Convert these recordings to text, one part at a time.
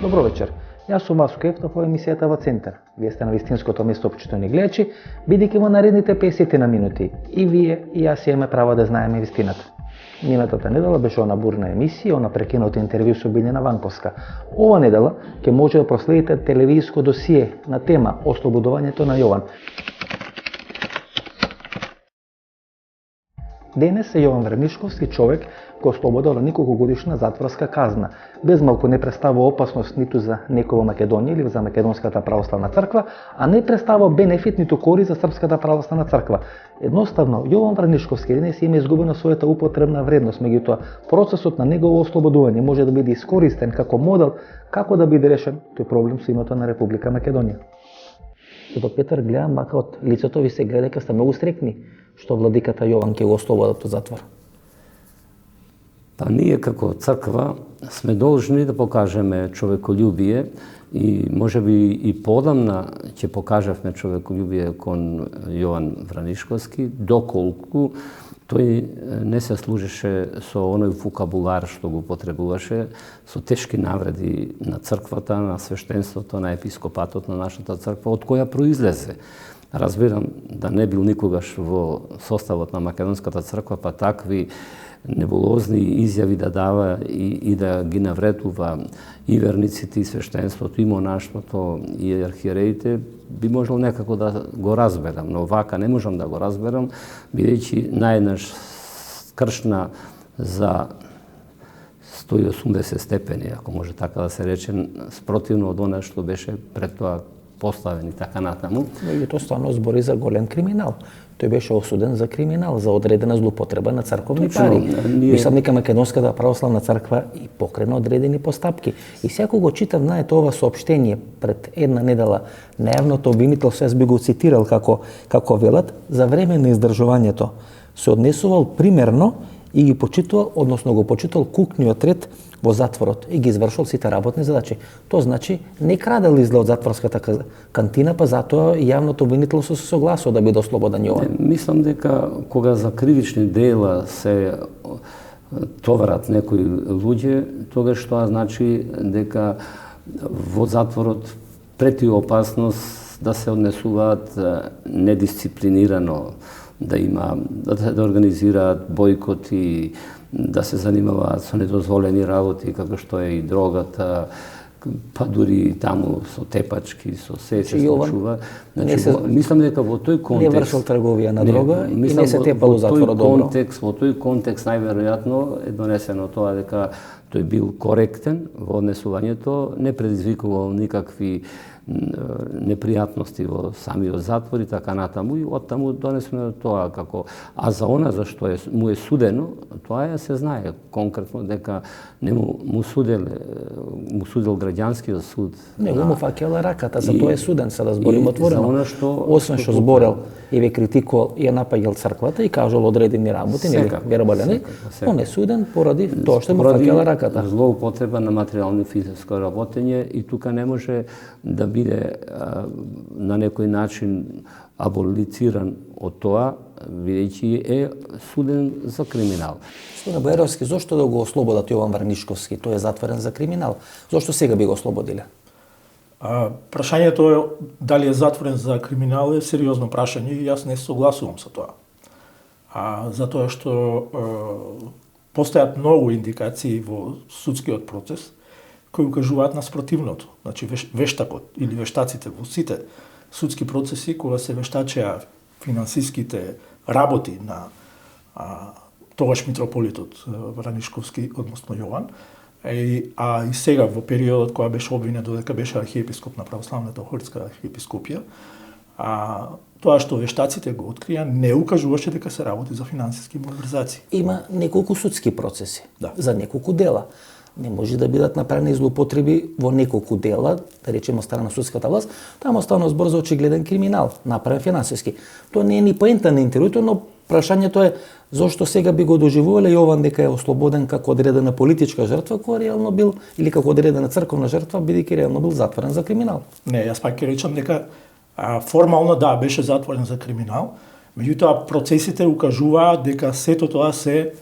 Добро вечер. Јас сум Васко Ефтов во емисијата Во центар. Вие сте на вистинското место, почитувани гледачи, бидејќи во наредните 50 на минути и вие и јас имаме право да знаеме вистината. Минатата недела беше она бурна емисија, она прекинато интервју со Билјана Ванковска. Ова недела ќе може да проследите телевизиско досие на тема ослободувањето на Јован. Денес е Јован Вранишковски човек кој ослободил на неколкогодишна затворска казна. Без малку не представува опасност ниту за некој во Македонија или за Македонската православна црква, а не представува бенефит ниту корист за Српската православна црква. Едноставно, Јован Вранишковски денес има изгубена својата употребна вредност, меѓутоа процесот на негово ослободување може да биде искористен како модел како да биде решен тој проблем со името на Република Македонија. До Петар гледам, мака од лицето ви се гледа дека сте многу стрекни што владиката Јован ќе го ослободат од затвор. Па ние како црква сме должни да покажеме човеколюбие и можеби и подамна ќе покажавме човеколюбие кон Јован Вранишковски, доколку тој не се служеше со оној вокабулар што го потребуваше, со тешки навреди на црквата, на свештенството, на епископатот на нашата црква, од која произлезе. Разбирам да не бил никогаш во составот на Македонската црква, па такви небулозни изјави да дава и да ги навредува и верниците, и свештенството, и монаштвото, и архиереите, би можел некако да го разберам, но вака не можам да го разберам, бидејќи најнаш скршна за 180 степени, ако може така да се рече, спротивно од она што беше пред тоа поставени така натаму. И тоа стварно збори за голем криминал. Тој беше осуден за криминал, за одредена злоупотреба на црковни пари. Мислам дека Македонската православна црква и покрена одредени постапки. И секој го читав, знаете, ова соопштение пред една недела на јавното обвинителство, јас би го цитирал како велат, за време на издржувањето се однесувал примерно и ги почитувал, односно го почитувал кукниот ред во затворот и ги извршувал сите работни задачи. Тоа значи не крадел изле од затворската кантина, па затоа јавното обвинителство се согласува да биде ослободен Јован. Мислам дека кога за кривични дела се товарат некои луѓе, тогаш тоа значи дека во затворот прети опасност да се однесуваат недисциплинирано, да организираат бойкоти, да се занимаваат со недозволени работи, како што е и дрогата, па дури таму со тепачки, со се случува. Мислам дека во тој контекст не вршил трговија на дрога и не се тепал у затворот добро. Во тој контекст најверојатно е донесено тоа дека тој бил коректен во однесувањето, не предизвикувал никакви непријатности во самиот затвор и така натаму, и оттаму донесено тоа како, а за она за што му е судено, тоа се знае конкретно дека не му судел граѓанскиот суд. Не му факела раката, за тоа е суден, се да зборим отворено. Освен што зборел и ве критикувал и ја напаѓал црквата и кажал одредени работи, нели вербалени, он е суден поради тоа што му факела раката. Злоупотреба на материјално и физиско работење и тука не може да биде на некој начин аболициран од тоа, бидејќи е суден за криминал. Господине Бојаровски, зошто да го ослободат Јован Вранишковски? Тој е затворен за криминал. Зошто сега би го ослободиле? Прашањето е дали е затворен за криминал е сериозно прашање и јас не согласувам со тоа. Затоа што постојат многу индикации во судскиот процес кои укажуваат на спротивното. Значи вештакот или вештаците во сите судски процеси кога се вештачеа финансиските работи на тогаш митрополитот Вранишковски, односно Јован, а и сега во периодот кога беше обвинет додека беше архиепископ на православната Охридска архиепископија, тоа што вештаците го открија не укажуваше дека се работи за финансиски малверзации. Има неколку судски процеси за неколку дела. Не може да бидат направени злоупотреби во неколку дела, да речеме страна на судската власт, таму стана збор за очигледен криминал, направен финансиски. Тоа не е ни поента на интервјуто, но прашањето е зошто сега би го доживувале Јован дека е ослободен како одредена политичка жртва, која реално бил, или како одредена црковна жртва, бидејќи реално бил затворен за криминал. Не, јас пак ќе речам дека формално беше затворен за криминал, меѓутоа процесите укажуваат дека сето тоа се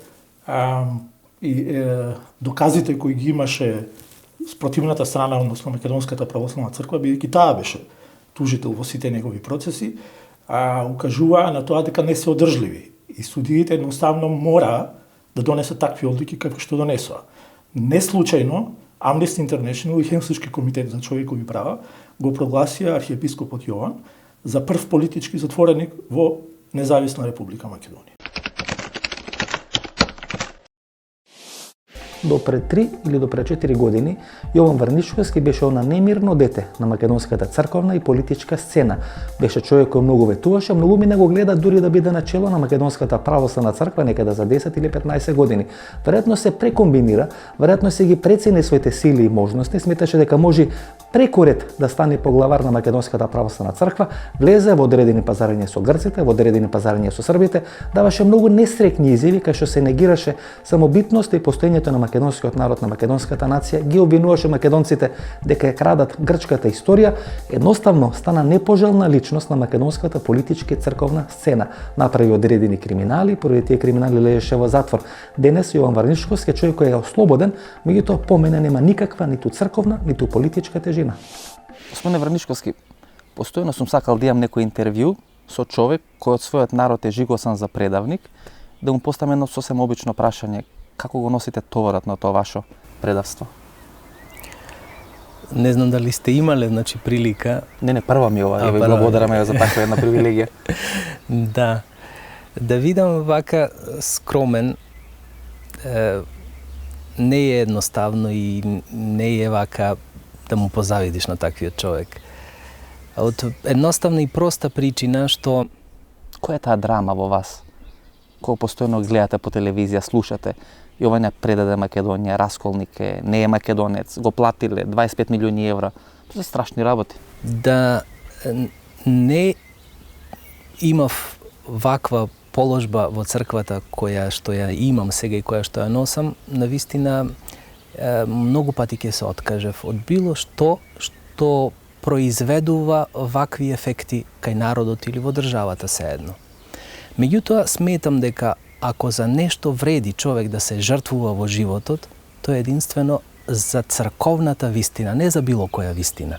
доказите кои ги имаше спротивната страна, односно Македонската православна црква, бидејќи таа беше тужител во сите негови процеси, укажуваа на тоа дека не се одржливи. И судиите едноставно мора да донесат такви одлуки како што донесоа. Не случајно Amnesty International и Хелсински комитет за човекови права го прогласија архиепископот Јован за прв политички затвореник во Независна република Македонија. До пред 3 или до пред 4 години Јован Врнишковски беше она немирно дете на македонската црковна и политичка сцена. Беше човек кој многу ветуваше, многу ми не го гледа дури да биде начело на Македонската православна црква некада за 10 или 15 години. Веројатно се прекомбинира, веројатно се ги прецени своите сили и можности, сметаше дека може преку ред да стане поглавар на Македонската православна црква, влезе во одредени пазарења со грците, во одредени пазарења со србите, даваше многу нестрекни изјави кај што се негираше самобитноста и постоењето на македонскиот народ, на македонската нација, ги обвинуваше македонците дека ја крадат грчката историја, едноставно стана непожелна личност на македонската политичка и црковна сцена. Направи одредени криминали, поради тие криминали лежеше во затвор. Денес Јован Врнишковски е човек кој е ослободен, меѓутоа по мене нема никаква ниту црковна, ниту политичка тежина. Господине Врнишковски, постојано сум сакал да имам некој интервју со човек кој од својот народ е жигосан за предавник, да му поставам едно сосем обично прашање: како го носите товарот на тоа ваше предавство? Не знам дали сте имале, прилика. Не, прва ми ова, ви благодараме за таква една привилегија. Да. Да видам вака скромен, не е едноставно и не е вака да му позавидиш на таквиот човек. Од едноставна и проста причина што... Која е таа драма во вас? Кога постојано гледате по телевизија, слушате, Јован ја предаде Македонија, расколник е, не е македонец, го платиле 25 милиони евра. Това се страшни работи. Да не имав ваква положба во црквата која што ја имам сега и која што ја носам, навистина многу пати ќе се откажев од било што произведува вакви ефекти кај народот или во државата сеедно. Меѓутоа, сметам дека ако за нешто вреди човек да се жртвува во животот, тоа е единствено за црковната вистина, не за било која вистина.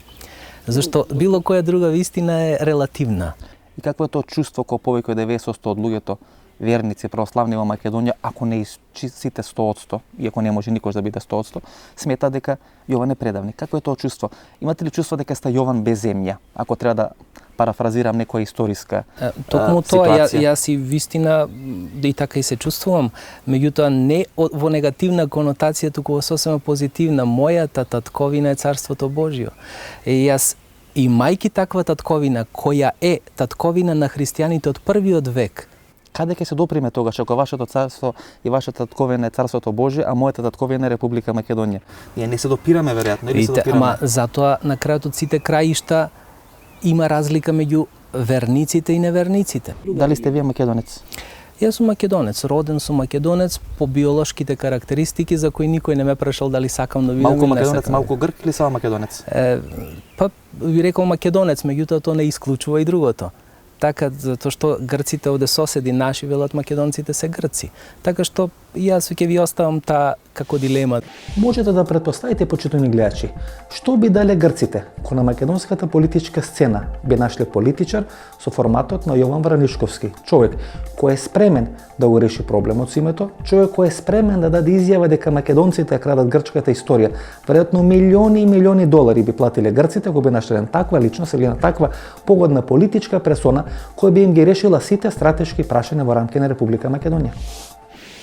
Зашто било која друга вистина е релативна. И какво е тоа чувство кога повеќе од 90% од луѓето верници православни во Македонија, ако не сите 100%, иако не може никош да биде 100%, смета дека Јован е предавник. Какво е тоа чувство? Имате ли чувство дека сте Јован без земја, ако треба да парафразирам некоја историска Токму тоа, ситуација? јас и вистина да и така и се чувствувам, меѓутоа не во негативна конотација, туку во сосема позитивна. Мојата татковина е Царството Божјо. Јас имајки таква татковина, која е татковина на христијаните од првиот век, Каде ќе се доприме тогаш ако вашето царство и вашата татковина е Царството Божје, а мојата татковина е Република Македонија? Ние не се допираме веројатно, или се допираме? Ама затоа на крајот од сите краишта има разлика меѓу верниците и неверниците. Дали сте вие македонец? Јас сум македонец, роден сум македонец по биолошките карактеристики за кои никој не ме прашал дали сакам да видам Малку или не македонец, сакам. малку грк или само македонец? Па ви рекол македонец, меѓутоа тоа не исклучува и другото. Така, затоа што грците овде соседи наши велат македонците се грци. Така што јас ќе ви оставам таа како дилема. Можете да претпоставите, почитувани гледачи, што би дале грците кога на македонската политичка сцена би нашле политичар со форматот на Јован Врнишковски, човек кој е спремен да го реши проблемот со името, човек кој е спремен да даде изјава дека македонците крадат грчката историја. Веројатно милиони и милиони долари би платиле грците кога би нашле на таква личност или на таква погодна политичка персона која би им ги решила сите стратешки прашања во рамки на Република Македонија.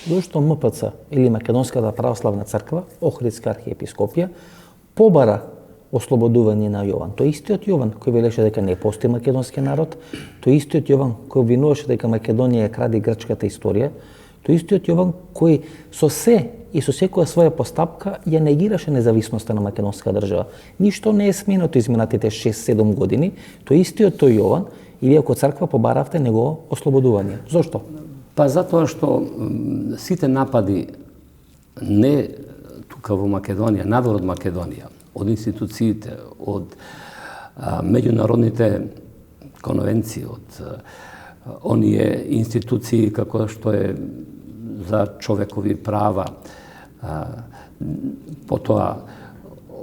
Зошто МПЦ или Македонската православна црква, Охридска архиепископија, побара ослободување на Јован? Тој истиот Јован кој велеше дека не постои македонски народ, тој истиот Јован кој обвинуваше дека Македонија кради грчката историја, тој истиот Јован кој со се и со секоја своја постапка ја негираше независноста на македонска држава. Ништо не е сменато изминатите 6-7 години, тој истиот тој Јован и вие како црква побаравте негово ослободување. Зошто? Па затоа што сите напади не тука во Македонија, надвор од Македонија, од институциите, од меѓународните конвенции, од оние институции како што е за човекови права, потоа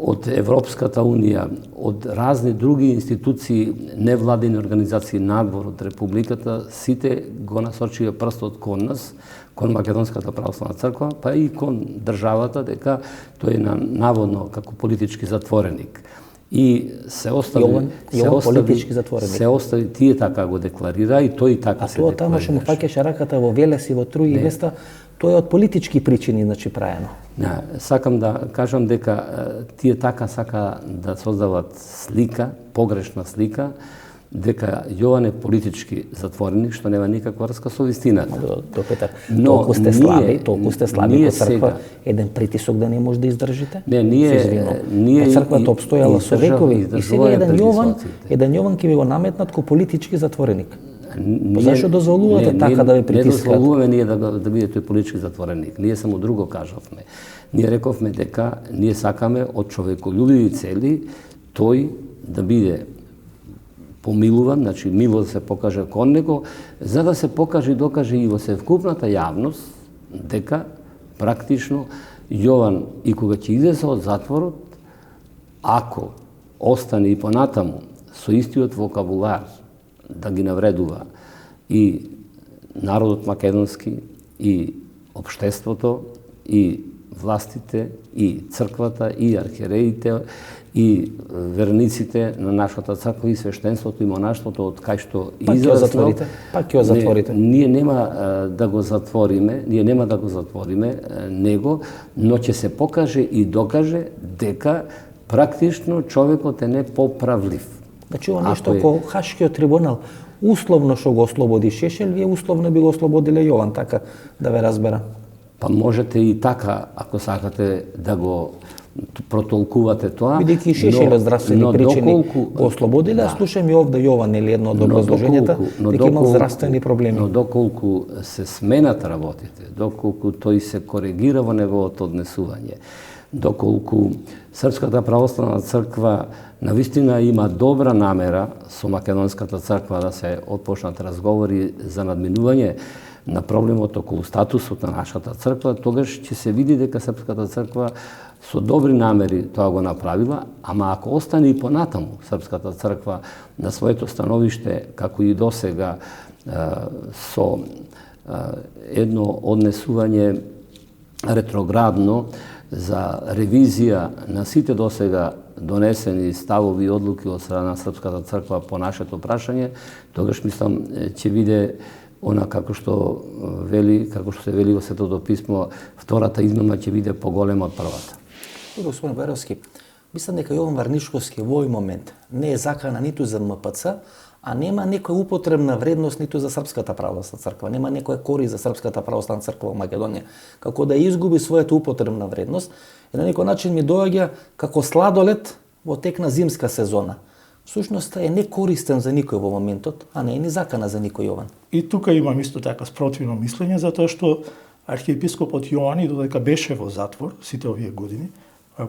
од Европската Унија, од разни други институции, невладени организации надвор од Републиката, сите го насочија прстот кон нас, кон Македонската православна црква, па и кон државата, дека тој е наводно како политички затвореник. И се остави политички затвореник. Се остави, тие така го декларира и тој така се декларира. А тоа тамо што му фаќаше раката во Велес и во Труи и Веста, тоа е од политички причини, значи, праено. Не, сакам да кажам дека тие така сака да создават слика, погрешна слика, дека Јован е политички затвореник, што нема никаква врска со вистината. До Петар, толку сте слаби во црква, еден притисок да не може да издржите? Не, ние црквата обстојала со векови и сега еден Јован ќе ви го наметнат ко политички затвореник. Зашто дозволувате така да ве притискат? Не дозволуваме ние да биде тој политички затвореник. Ние само друго кажавме. Ние рековме дека ние сакаме од човеколюбиви цели тој да биде помилуван, значи милост да се покаже кон него, за да се покаже и докаже и во севкупната јавност дека практично Јован и кога ќе излезе од затворот, ако остане и понатаму со истиот вокабулар да ги навредува и народот македонски, и општеството, и властите, и црквата, и архиереите, и верниците на нашата црква и свештенството и монаштвото од кај што израснал. Пак ќе затворите. Ние нема да го затвориме, него, но ќе се покаже и докаже дека практично човекот е непоправлив. Значи, ова нешто ко Хашкиот трибунал, условно што го ослободи Шешел, вие условно би го ослободиле Јован, така да ве разбера. Па можете и така, ако сакате да го протолкувате тоа. Бидејќи Шешел од здравствени причини го ослободиле, слушам и овде Јован, нели едно од образложењата, дека имал здравствени проблеми. Но доколку се сменат работите, доколку тој се коригира во неговото однесување, доколку Српската православна црква навистина има добра намера со Македонската црква да се отпочнат разговори за надминување на проблемот околу статусот на нашата црква, тогаш ќе се види дека Српската црква со добри намери тоа го направила, ама ако остане и понатаму Српската црква на своето становиште, како и досега, со едно однесување ретроградно за ревизија на сите досега донесени ставови и одлуки од страна на Српската црква по нашето прашање, тогаш мислам ќе биде она како што се вели во Светото писмо, втората измама ќе биде поголема од првата. Господин Баровски, мислам дека Јован Варнишковски во овој момент не е закана ниту за МПЦ, а нема некоја употребна вредност ниту за Српската православна црква, нема некоја корист за Српската православна црква во Македонија, како да изгуби својата употребна вредност и на некој начин ми доаѓа како сладолед во тек на зимска сезона. Всушност е некористен за никој во моментот, а не е ни закана за никој Јован. И тука имам исто така спротивно мислење, затоа што архиепископот Јован и додека беше во затвор сите овие години,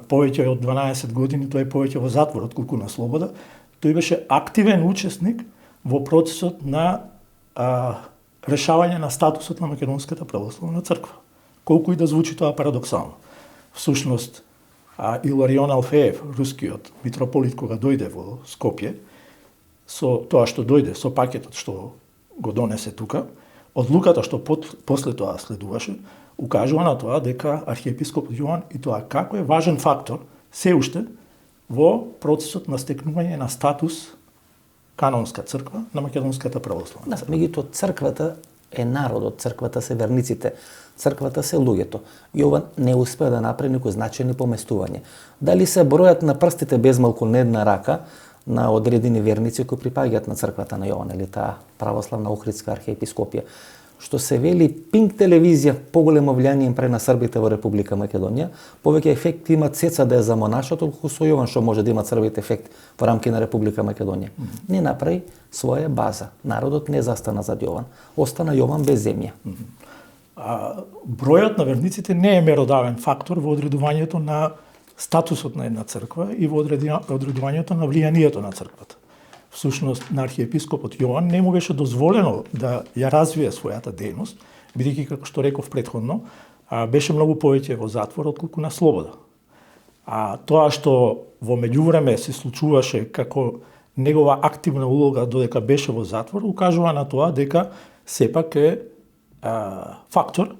повеќе од 12 години тој е повеќе во затвор отколку на слобода, тој беше активен учесник во процесот на решавање на статусот на Македонската православна црква. Колку и да звучи тоа парадоксално. Всушност, Иларион Алфеев, рускиот митрополит, кога дојде во Скопје, со тоа што дојде, со пакетот што го донесе тука, одлуката што после тоа следуваше, укажува на тоа дека архиепископот Јован и тоа како е важен фактор се уште во процесот на стекнување на статус канонска црква на Македонската православна. Да, меѓутоа црквата е народот, црквата се верниците, црквата се луѓето. Јован не успеа да направи некои значајни поместувања. Дали се бројат на прстите безмалку на една рака на одредени верници кои припаѓаат на црквата на Јован или таа православна Охридска архиепископија. Што се вели Пинк телевизија поголемо влијание им прави на србите во Република Македонија, повеќе ефект има Цеца да е за монашот, отколку со Јован што може да има црбите ефект во рамки на Република Македонија. Не направи своја база. Народот не застана зад Јован. Остана Јован без земја. Бројот на верниците не е меродавен фактор во одредувањето на статусот на една црква и во одредувањето на влијанието на црквата. Всушност, на архиепископот Јован не му беше дозволено да ја развие својата дејност, бидејќи, како што реков претходно, беше многу повеќе во затвор отколку на слобода. А тоа што во меѓувреме се случуваше како негова активна улога додека беше во затвор, укажува на тоа дека сепак е фактор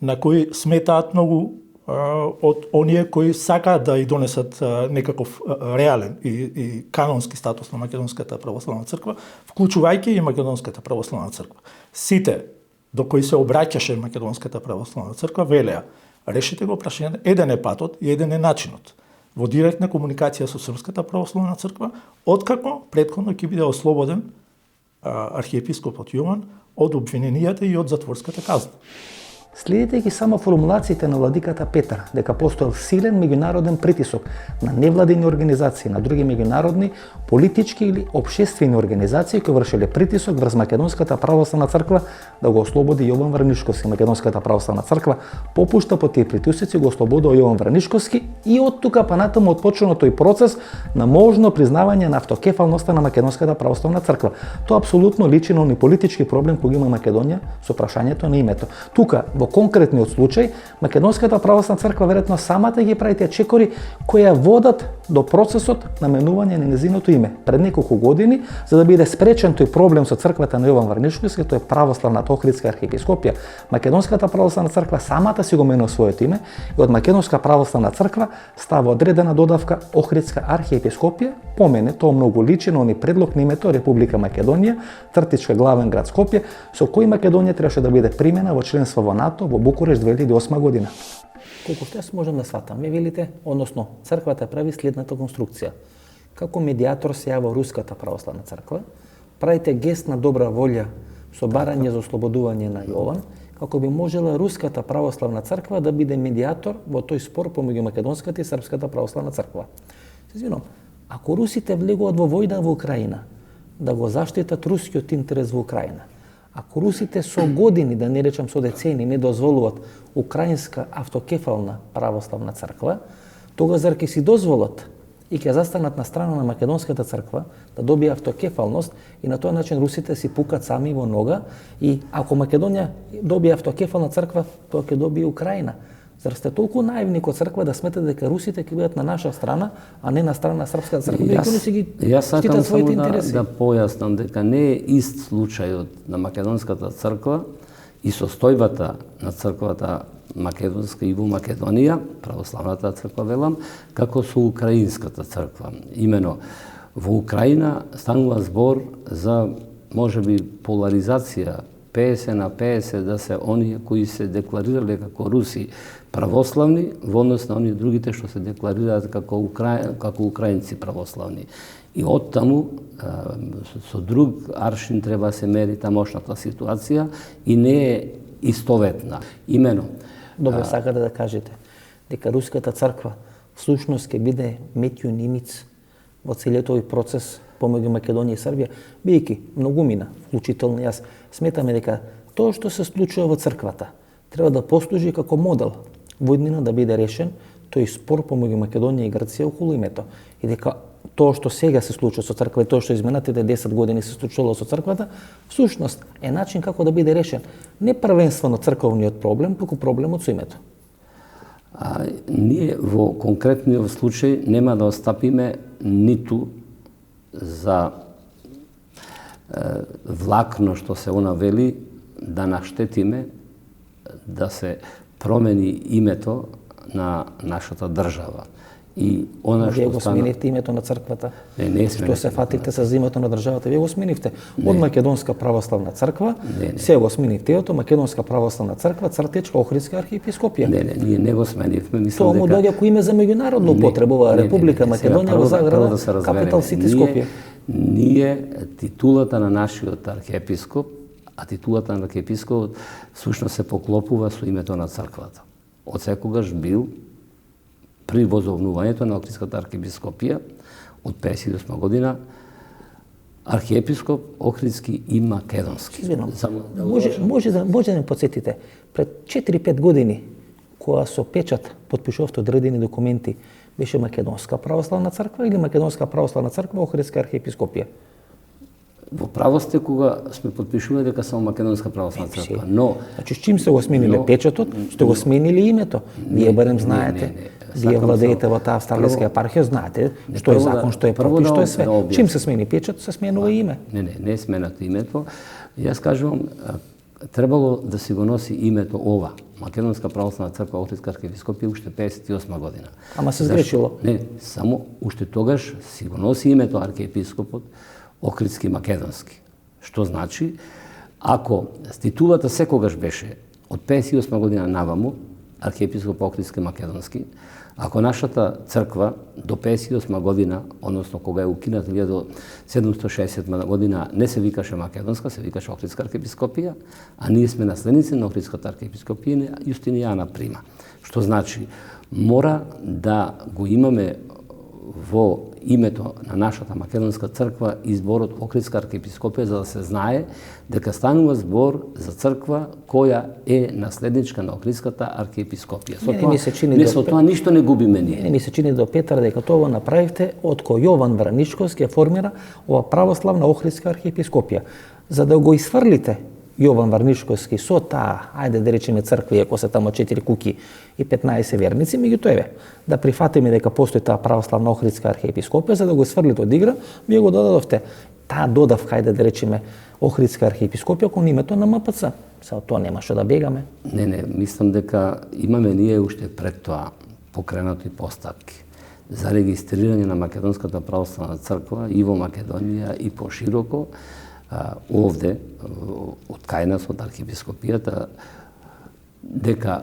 на кој сметаат многу од оние кои сакаат да и донесат некаков реален и канонски статус на Македонската православна црква, вклучувајќи и Македонската православна црква. Сите до кои се обраќаше Македонската православна црква велеа: решите го прашањето, еден е патот и еден е начинот во директна комуникација со Српската православна црква, откако претходно ќе биде ослободен архиепископот Јован од обвиненијата и од затворската казна. Следејќи само формулациите на владиката Петар дека постоел силен меѓународен притисок на невладини организации, на други меѓународни политички или општествени организации кои вршеле притисок врз Македонската православна црква да го ослободи Јован Вранишковски. Македонската православна црква попушта по тие притисоци, го ослободува Јован Вранишковски и од тука па натаму отпочнува тој процес на можно признавање на автокефалноста на Македонската православна црква. Тоа апсолутно личи на оној политички проблем кој има Македонија со прашањето на името. Тука во конкретниот случај, Македонската православна црква веројатно самата ги прави тие чекори кои ја водат до процесот на менување на нејзиното име. Пред неколку години, за да биде спречен тој проблем со црквата на Јован Вранишковски, тоа е православната Охридска архиепископија, Македонската православна црква самата си го менува своето име и од Македонска православна црква става одредена додавка Охридска архиепископија, помене тоа многу личи на оној предлог на името Република Македонија, цртичка главен град Скопје, со кој Македонија требаше да биде примена во членство во НАТО во Букурешт 2008 година. Колку што јас можам да сватам, вие велите, односно црквата прави следната конструкција. Како медиатор се јава Руската православна црква, правите гест на добра волја со барање за ослободување на Јован, како би можела Руската православна црква да биде медиатор во тој спор помеѓу Македонската и Српската православна црква. Се извинувам, ако русите влегуваат во војна во Украина, да го заштитат рускиот интерес во Украина, ако русите со години, да не речам со децени, не дозволуват украинска автокефална православна црква, тога зар ќе си дозволат и ќе застанат на страна на Македонската црква да добие автокефалност и на тој начин русите си пукат сами во нога и ако Македонија добие автокефална црква, тоа ќе добие Украина. Зар сте толку наивни кога црква да сметате дека русите ќе бидат на наша страна, а не на страна на Српската црква, дека не си ги штитат своите интереси? Да појаснам дека не е ист случајот на Македонската црква и состојбата на црквата македонска и во Македонија, православната црква велам, како со украинската црква. Имено во Украина станува збор за можеби поларизација 50 на 50 да се оние кои се декларирале како руси православни во однос на оние другите што се декларираат како украинци православни. И оттаму со друг аршин треба се мери тамошната ситуација и не е истоветна. Имено Добро, сакате да кажете дека Руската црква всушност ќе биде Метју Нимиц во целиот овој процес помеѓу Македонија и Србија, бидејќи многумина, вклучително јас, сметаме дека тоа што се случува во црквата треба да послужи како модел во иднина да биде решен тој спор помеѓу Македонија и Грција околу името. И дека тоа што сега се случува со црква и тоа што изминатите 10 години се случувало со црквата, всушност е начин како да биде решен не првенствено црковниот проблем, туку проблемот со името. Ние во конкретниот случај нема да остапиме ниту за влакно што се она вели да наштетиме да се промени името на нашата држава. И она вие што го сменивте името на црквата. Не што се фатите за името на државата, вие го сменивте. Од Македонска православна црква, се го сменивте ето Македонска православна црква, цртечка Охридска архиепископија. Не, ние не го сменивме, мислам тоа му доаѓа кој име за меѓународна употреба, Република Македонија во Заграда, Capital City Скопје. Ние титулата на нашиот архиепископ, а титулата на архиепископот всушност се поклопува со името на црквата. Од секогаш бил при возобнувањето на Охридската архиепископија од 58 година архиепископ Охридски и Македонски. Може да ме подсетите, пред 4-5 години, кога со печат потпишувавте одредени документи, беше Македонска православна црква или Македонска православна црква Охридска архиепископија? Во право сте кога сме подпишували дека само Македонска православна црква, но Значи, чим сте го смениле печатот, сте го сменили името. Вие барем знаете. Вие владеете во таа австралијска епархија, знаете што е закон, што е пропис, што е све. Чим се смени печат, се сменува име. Не е сменато името. Јас кажувам, требало да си го носи името ова. Македонска православна црква Охридска архиепископија уште 58 година. Ама се сгрешило. Не, само уште тогаш си го носи името архиепископот Охридски македонски. Што значи, ако титулата секогаш беше од 58 година наваму, архиепископ Охридски македонски, ако нашата црква до 58 година, односно кога е укината 1760 година, не се викаше македонска, се викаше Охридска архиепископија, а ние сме наследници на Охридската архиепископија Јустинијана Прима. Што значи, мора да го имаме во името на нашата македонска црква изборот Охридска архиепископија, за да се знае дека станува збор за црква која е наследничка на Охридската архиепископија. Со тоа ништо не губиме ние. Не ми се чини до Петар дека тоа направивте од кој Јован Вранишковски формира ова православна Охридска архиепископија. За да го исфрлите Јован Варнишковски со таа, ајде да речеме црква, иако се тамо 4 куки и 15 верници, меѓутоа еве, да прифатиме дека постои таа православна Охридска архиепископија, за да го сврлите од игра, вие го додадовте таа додавка, ајде да речеме Охридска архиепископија кон името на МПЦ. Сега тоа нема што да бегаме. Не, мислам дека имаме ние уште пред тоа покренати постапки за регистрирање на Македонската православна црква и во Македонија и пошироко. Овде, од кај нас, од архиепископијата, дека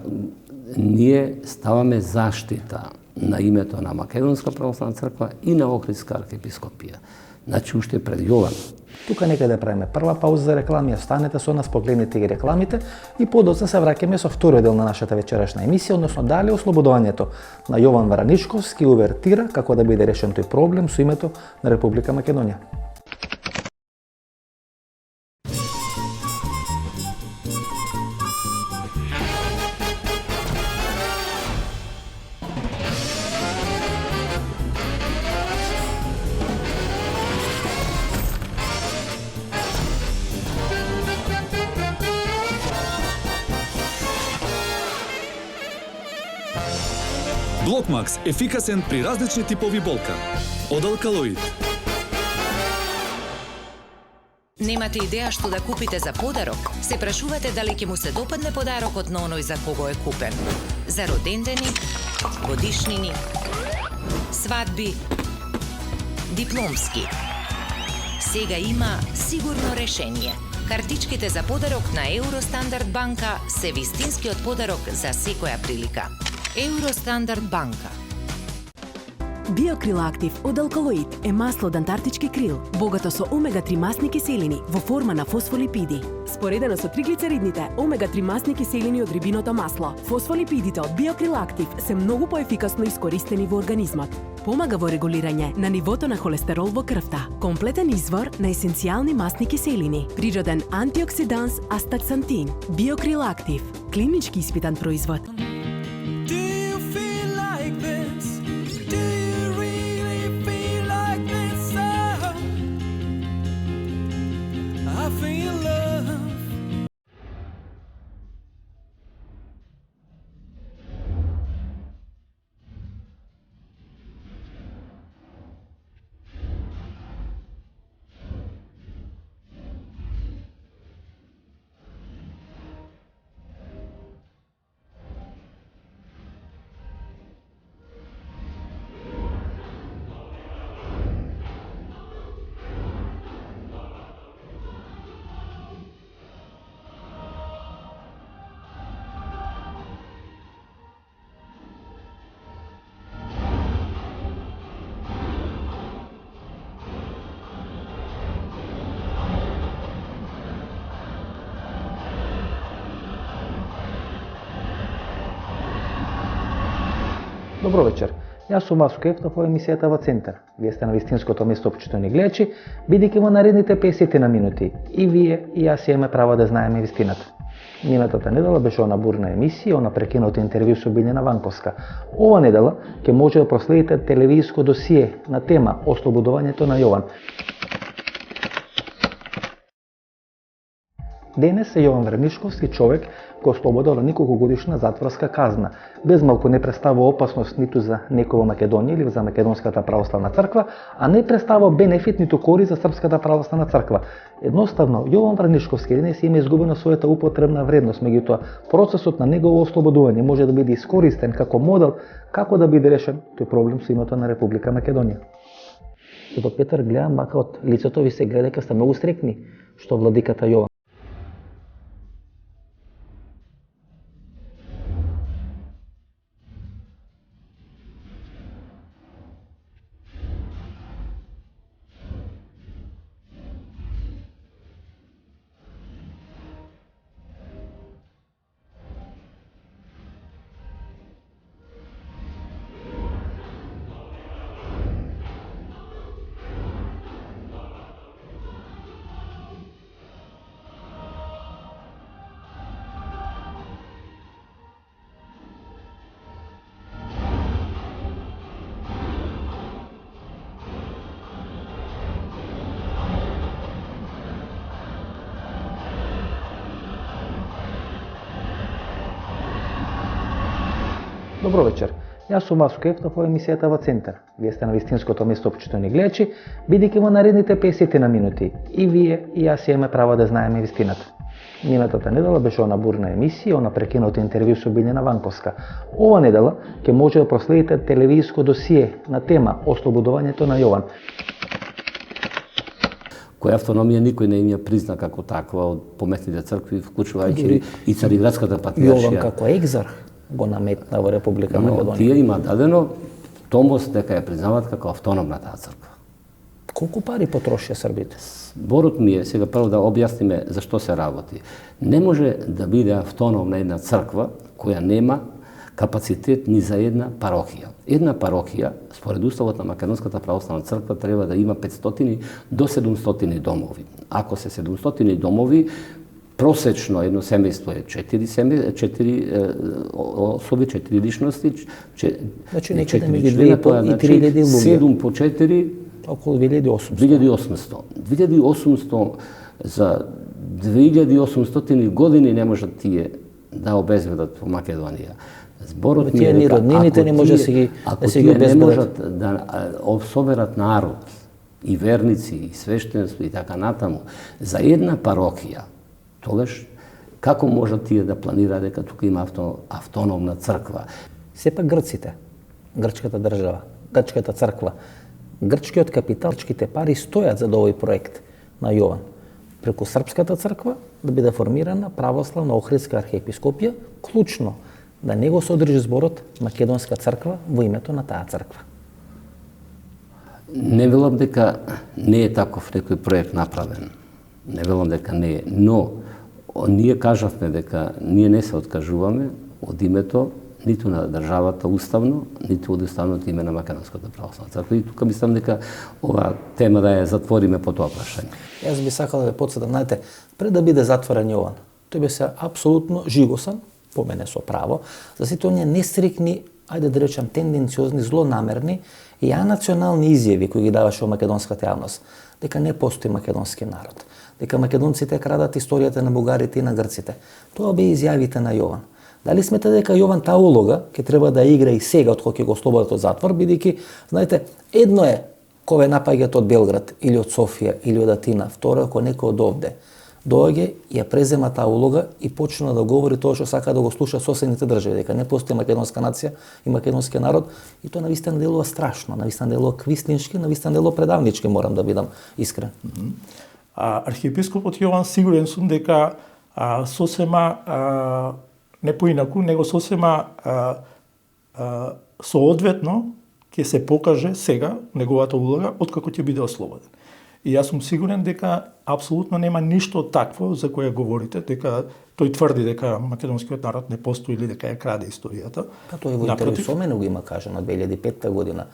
ние ставаме заштита на името на Македонска православна црква и на Охридска архиепископија. Значи, уште пред Јован. Тука нека да правиме прва пауза за реклами, останете со нас, погледнете ги рекламите и подоцна се враќаме со вториот дел на нашата вечерашна емисија, односно дали ослободувањето на Јован Вранишковски увертира како да биде решен тој проблем со името на Република Македонија. Блокмакс – ефикасен при различни типови болка. Од алкалоид. Немате идеја што да купите за подарок? Се прашувате дали ќе му се допадне подарокот на оној за кого е купен? За родендени, годишнини, свадби, дипломски. Сега има сигурно решение. Картичките за подарок на Евростандард банка се вистинскиот подарок за секоја прилика. Евростандард банка. Биокрил Актив од алкалоид е масло од антарктички крил, богато со омега-3 масни киселини во форма на фосфолипиди. Споредено со триглицеридните, омега-3 масни киселини од рибиното масло, фосфолипидите од Биокрил Актив се многу поефикасно искористени во организмот. Помага во регулирање на нивото на холестерол во крвта. Комплетен извор на есенцијални масни киселини. Природен антиоксиданс астаксантин. Биокрил Актив. Клинички испитан производ. Добро вечер. Јас сум Васко Ефтов во емисијата во Центар. Вие сте на вистинското место, почитувани гледачи, бидејќи во наредните 50 на минути и вие и јас имаме право да знаеме вистината. Минатата недела беше она бурна емисија, она прекинато интервју со Билјана Ванковска. Ова недела ќе може да проследите телевизиско досие на тема ослободувањето на Јован. Денес е Јован Вранишковски човек кој ослободен од неколкогодишна затворска казна. Без малку не представува опасност ниту за некој во Македонија или за Македонската православна црква, а не представува бенефит ниту кори за Српската православна црква. Едноставно, Јован Вранишковски денес има изгубена својата употребна вредност, меѓутоа процесот на негово ослободување може да биде искористен како модел како да биде решен тој проблем со името на Република Македонија. Додо Петар, гледам, мака од лицето ви се гледа дека сте многу среќни што владиката Јован. Добро вечер. Јас сум Васко Ефтов во емисијата во Центар. Вие сте на вистинското место, почитувани гледачи, бидејќи во наредните 50 на минути и вие и јас имаме право да знаеме вистината. Минатата недела беше она бурна емисија, она прекинато интервју со Билјана Ванковска. Ова недела ќе може да проследите телевизиско досие на тема ослободувањето на Јован. Која автономија никој не им ја призна како таква од пометните цркви, вклучувајќи и Цариградската патриаршија. Јован како екзарх го наметна во Република Македонија. Тие има дадено томос дека ја признаваат како автономна таа црква. Колку пари потрошија Србите? Зборот ми е сега прво да објасниме за што се работи. Не може да биде автономна една црква која нема капацитет ни за една парохија. Една парохија, според уставот на Македонската православна црква, треба да има 500 до 700 домови. Ако се 700 домови, просечно едно семејство е 4 особи, 4 личности, значи некаде меѓу 2.500 и 3.000 луѓе. 7 по 4 околу 2800. 2800 за 2800 години не можат тие да обезбедат во Македонија. Зборот ми е дека роднините не може да се ги обезбедат, не можат да обсоберат народ и верници и свештенство и така натаму за една парохија, тогаш како можат тие да планираат дека тука има автономна црква? Сепак грците, грчката држава, грчката црква, грчкиот капитал, грчките пари стојат за овој проект на Јован. Преку Српската црква да биде формирана православна Охридска архиепископија, клучно да не го содржи зборот Македонска црква во името на таа црква. Не велам дека не е таков некој проект направен. Не велам дека не е, но ние кажавме дека ние не се откажуваме од името ниту на државата уставно, ниту од уставното име на Македонската православна црква. И тука мислам дека ова тема да ја затвориме по тоа прашање. Јас би сакал да ве потсетам, знаете, пред да биде затворен Јован, тој беше апсолутно жигосан, по мене со право, за сите оние нестрикни, ајде да речам тенденциозни, злонамерни и анационални изјави кои ги даваше во македонската јавност, дека не постои македонски народ, дека македонците крадат историјата на бугарите и на грците. Тоа бе изјавите на Јован. Дали смета дека Јован таа улога ќе треба да игра и сега од кога ќе го ослободат од затвор, бидејќи, знаете, едно е кога напаѓаат од Белград или од Софија или од Атина, второ ако некој од овде доаѓа и ја презема таа улога и почна да говори тоа што сака да го слуша соседните држави, дека не постои македонска нација и македонски народ, и тоа навистина делува страшно, навистина делува квислиншки, навистина делува предавнички, морам да бидам искрен. Архиепископот Јован сигурен сум дека сосема не поинаку, него сосема соодветно ќе се покаже сега неговата улога откако ќе биде ослободен. И јас сум сигурен дека апсолутно нема ништо такво за кое говорите, дека тој тврди дека македонскиот народ не постои или дека ја краде историјата. Па тој во интервју со мене го има кажано 2005 година.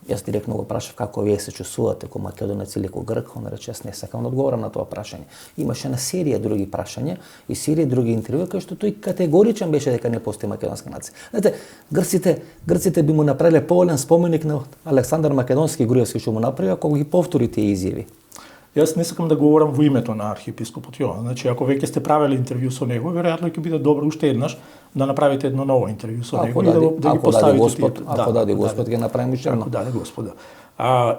Јас директно го прашав како вие се чувствувате како македонец или како грк, он рече јас не сакам да одговорам на тоа прашање. Имаше на серија други прашања и серија други интервјуи кај што тој категоричен беше дека не постои македонска нација. Знаете, грците би му направиле поволен споменик на Александар Македонски Груевски што му направи ако ги повтори тие изјави. Јас не сакам да говорам во името на архиепископот Јован. Значи, ако веќе сте правели интервју со него, веројатно ќе биде добро уште еднаш да направите едно ново интервју со него и да ги поставите Господ, ако даде Господ, ќе направиме уште едно. Ако даде Господа.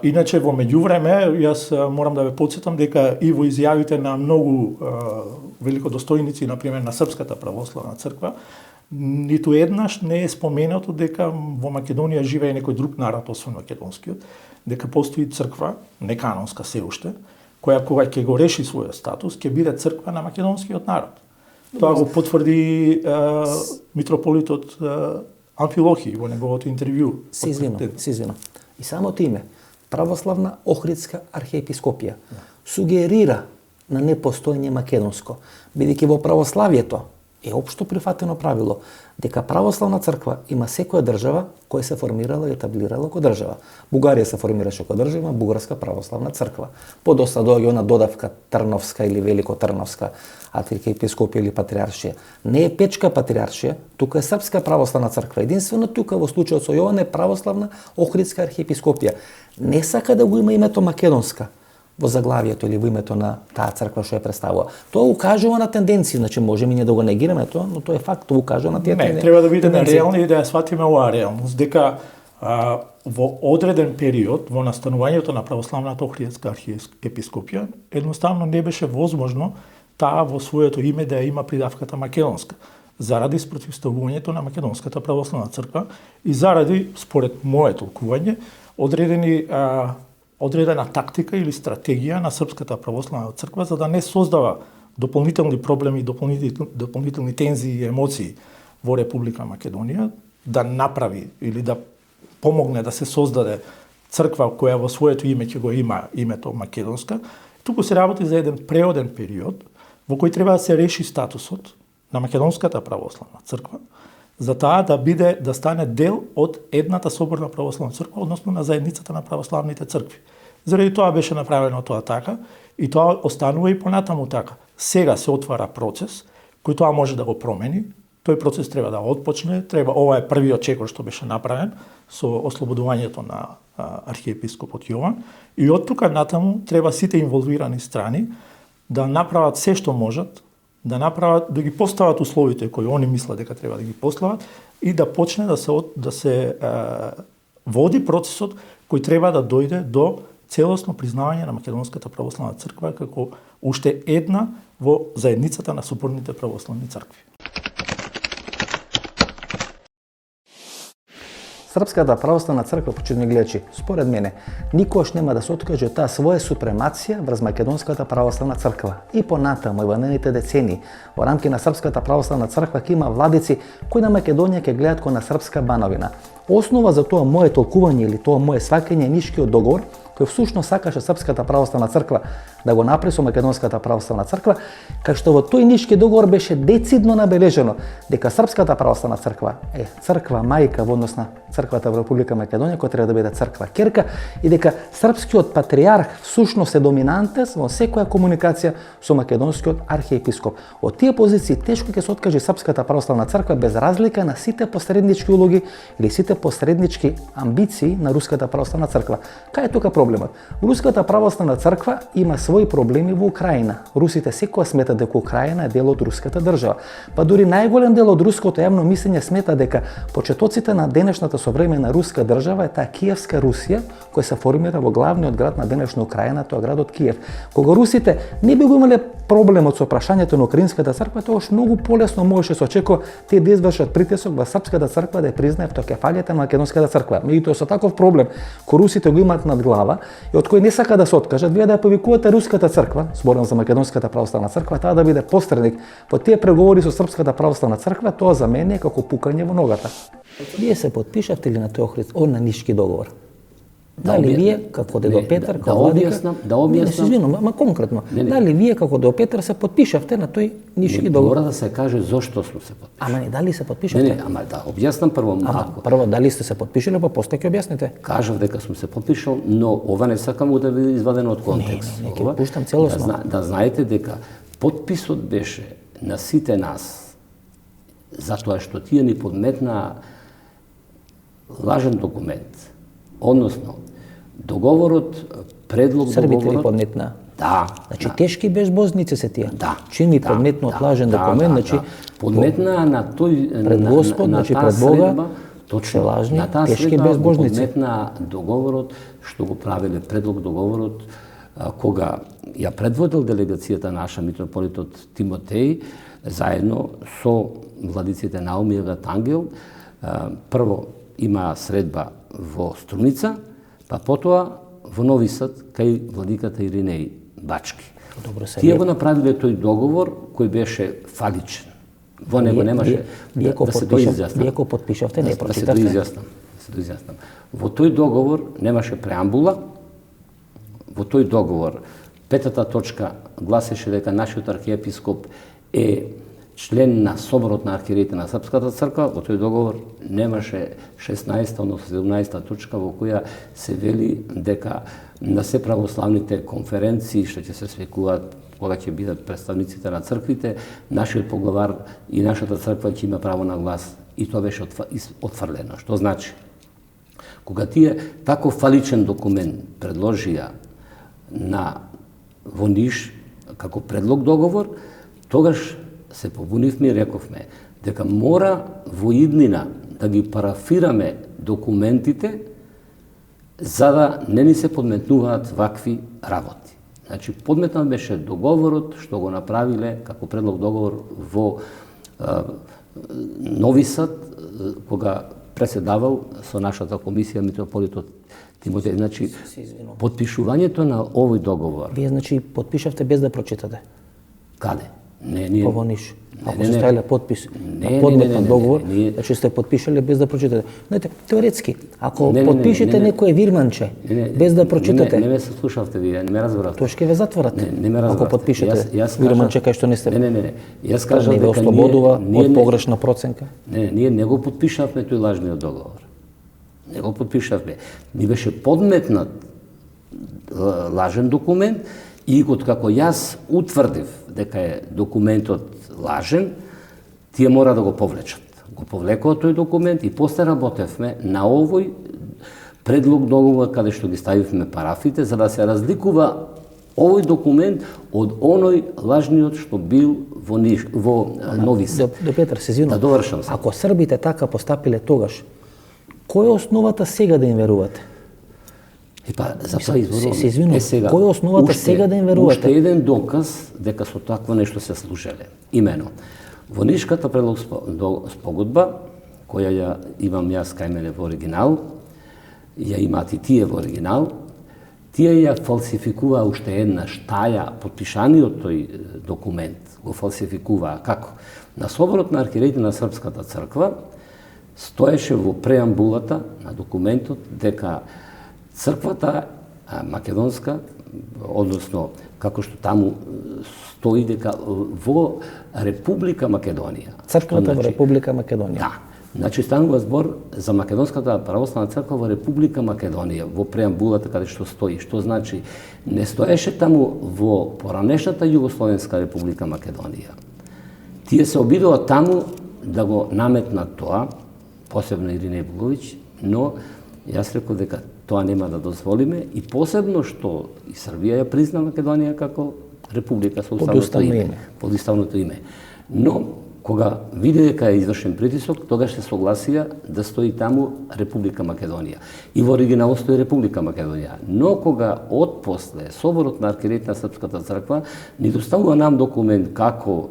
Иначе во меѓувреме, јас морам да ве потсетам дека и во изјавите на многу великодостојници, например на Српската православна црква, ниту еднаш не е споменато дека во Македонија живее некој друг народ освен македонскиот, дека постои црква, неканонска се уште, која кога ќе го реши својот статус, ќе биде црква на македонскиот народ. Тоа го потврди митрополитот Амфилохи во неговото интервју. Се извинам. И самото име, Православна Охридска архиепископија, сугерира на непостоење македонско, бидејќи во православието е општо прифатено правило дека православна црква има секоја држава која се формирала и етаблирала како држава. Бугарија се формираше како држава, има Бугарска православна црква. Подоста доаѓа она додавка Трновска или Великотрновска архиепископија или патриаршија. Не е Печка патриаршија, тука е Српска православна црква. Единствено тука во случајот со Јован е Православна Охридска архиепископија. Не сака да го има името македонска во заглавието или во името на таа црква што ја представува. Тоа укажува на тенденции, значи можеме ние да го негираме тоа, но тоа е факт, тоа укажува на тие тенденции. Не, треба да бидеме реални и да ја сватиме оваа реалност, дека во одреден период во настанувањето на Православната Охридска архиепископија едноставно не беше возможно таа во своето име да ја има придавката македонска, заради спротивставувањето на Македонската православна црква и заради, според мое толкување, одредена тактика или стратегија на Српската православна црква за да не создава дополнителни проблеми, дополнителни тензии и емоции во Република Македонија, да направи или да помогне да се создаде црква која во своето име ќе го има името македонска. Туку се работи за еден преоден период во кој треба да се реши статусот на Македонската православна црква, за таа да стане дел од едната соборна православна црква, односно на заедницата на православните цркви. Заради тоа беше направено тоа така и тоа останува и понатаму така. Сега се отвара процес кој тоа може да го промени. Тој процес треба да отпочне, ова е првиот чекор што беше направен со ослободувањето на архиепископот Јован и од тука натаму треба сите инволвирани страни да направат се што можат, да ги постават условите кои они мислат дека треба да ги постават и да почне да се води процесот кој треба да дојде до целосно признавање на Македонската православна црква како уште една во заедницата на соборните православни цркви. Српската православна црква, почитни гледачи, според мене, никош нема да се откаже таа своја супремација врз Македонската православна црква. И понатаму, и во наредните децении, во рамки на Српската православна црква ќе има владици кои на Македонија ќе гледаат како на српска бановина. Основа за тоа мое толкување или тоа мое сваќање е Нишкиот договор, кој всушност сакаше Српската православна црква да го направи со Македонската православна црква, кај што во тој Нишки договор беше децидно набележено дека Српската православна црква е црква мајка во однос на црквата во Република Македонија, која треба да биде црква керка, и дека српскиот патриарх всушност е доминантен во секоја комуникација со македонскиот архиепископ. Од тие позиции тешко ќе се откаже Српската православна црква без разлика на сите посреднички улоги или сите посреднички амбиции на Руската православна црква. Кај е тука проблемот? Руската православна црква има своји проблеми во Украина. Русите секоја сметат дека Украина е дел од руската држава. Па дури најголем дел од руското јавно мислење смета дека почетоците на денешната современа руска држава е таа Киевска Русија, која се формира во главниот град на денешна Украина, тоа градот Киев. Кога русите не би го имале проблемот со прашањето на украинската црква, тогаш многу полесно можеше се очекува тие да извршат притисок во Српската црква да ја признае автокефалијата на Македонската црква. Меѓутоа со таков проблем кој русите го имаат над глава и од кој не сака да се откажат, вие да ја повикувате Руската црква, зборам за Македонската православна црква, таа да биде посредник во тие преговори со Српската православна црква, тоа за мене е како пукање во ногата. Вие се потпишавте ли на тој на Нишки договор? Дали вие како Дедо Петар, како владика... Да објаснам. Ма конкретно. Дали вие како Дедо Петар се потпишавте на тој Нишки договор? Мора да се каже зошто сме се потпишали. Ама не, дали се потпишавте? Не, ама да објаснам прво малку. Прво, дали сте се потпишали, па после ќе објасните. Кажав дека сум се потпишал, но ова не сакам да биде извадено од контекст. Не, ќе пуштам целосно. Да знаете дека потписот беше на сите нас, затоа што тие ни подметна лажен документ. Односно, договорот, предлог Србите договорот... ли подметна? Да. Значи тешки безбожници се тие. Да. Чим ми подметнат лажен документ, значи подметна на тој пред Господ, значи пред Бога, точно лажни, на таа тешки средба безбожници. подметна договорот што го правеле предлог договорот кога ја предводил делегацијата наша митрополитот Тимотеј заедно со владиците Наум и Агат Ангел. Прво има средба во Струмица, па потоа во Нови Сад кај владиката Иринеј Бачки. Тие го направиле тој договор кој беше фаличен. Во него немаше вие да се доизјаснам. Вие го потпишавте, не прочитавте. Да се доизјаснам. Во тој договор немаше преамбула. Во тој договор петата точка гласеше дека нашиот архиепископ е член на Соборот на архиереите на Српската црква. Во тој договор немаше 16-та, односно 17-та точка во која се вели дека на се православните конференции што ќе се свекуваат кога ќе бидат представниците на црквите, нашиот поглавар и нашата црква ќе има право на глас. И тоа беше отфрлено. Што значи? Кога тие таков фаличен документ предложија во Ниш како предлог договор, тогаш се побунивме и рековме дека мора во иднина да ги парафираме документите за да не ни се подметнуваат вакви работи. Значи, подметнат беше договорот што го направиле како предлог договор во Нови Сад, кога преседавал со нашата комисија митрополитот Тимотеј. Значи, потпишувањето на овој договор... Вие, значи, потпишавте без да прочитате? Каде? Не, ние... Во Ниш. Ако се ставиле подпис на подметен договор, значи сте потпишале без да прочитате. Знаете, теоретски, ако потпишете некое вирманче без да прочитате... Не ме се слушавте вие, не ме разбравте. Тоа ќе ве затворат. Не ме разбравте. Ако потпишете вирманче кај што не сте... Не. Јас кажав дека не ве ослободува од погрешна проценка. Не, ние не го потпишавме тој лажниот договор. Не го потпишавме. Ни беше подметнат лажен документ и откако јас утврдив дека е документот лажен, тие мора да го повлечат. Го повлекоа тој документ и после работевме на овој предлог договор каде што ги ставивме парафите за да се разликува овој документ од оној лажниот што бил во Нови Сад. До Петар, се извинувам. Да довршам се. Ако србите така постапиле тогаш, кој е основата сега да им верувате? За тоа изборувам. Се извинувам, кој е основата сега да им верувате? Уште еден доказ дека со такво нешто се служеле. Имено, во Нишката предлог спогодба, која ја имам јас кај мене во оригинал, ја имаат и тие во оригинал, тие ја фалсификуваа уште еднаш таја, подпишаниот тој документ, го фалсификуваа. Како? На Соборот на архиереите на Српската црква стоеше во преамбулата на документот дека црквата македонска, односно како што таму стои дека во Република Македонија. Црквата во Република Македонија. Да. Значи станува збор за Македонската православна црква во Република Македонија, во преамбулата каде што стои. Што значи не стоеше таму во поранешната Југословенска Република Македонија. Тие се обидува таму да го наметнат тоа, посебно Иринеј Боговиќ, но јас реков дека тоа нема да дозволиме и посебно што и Србија ја призна Македонија како република со уставното име. Но кога види дека е извршен притисок, тогаш се согласија да стои таму Република Македонија. И во оригинал стои Република Македонија. Но кога отпосле Соборот на архиереите на Српската црква ни доставува нам документ како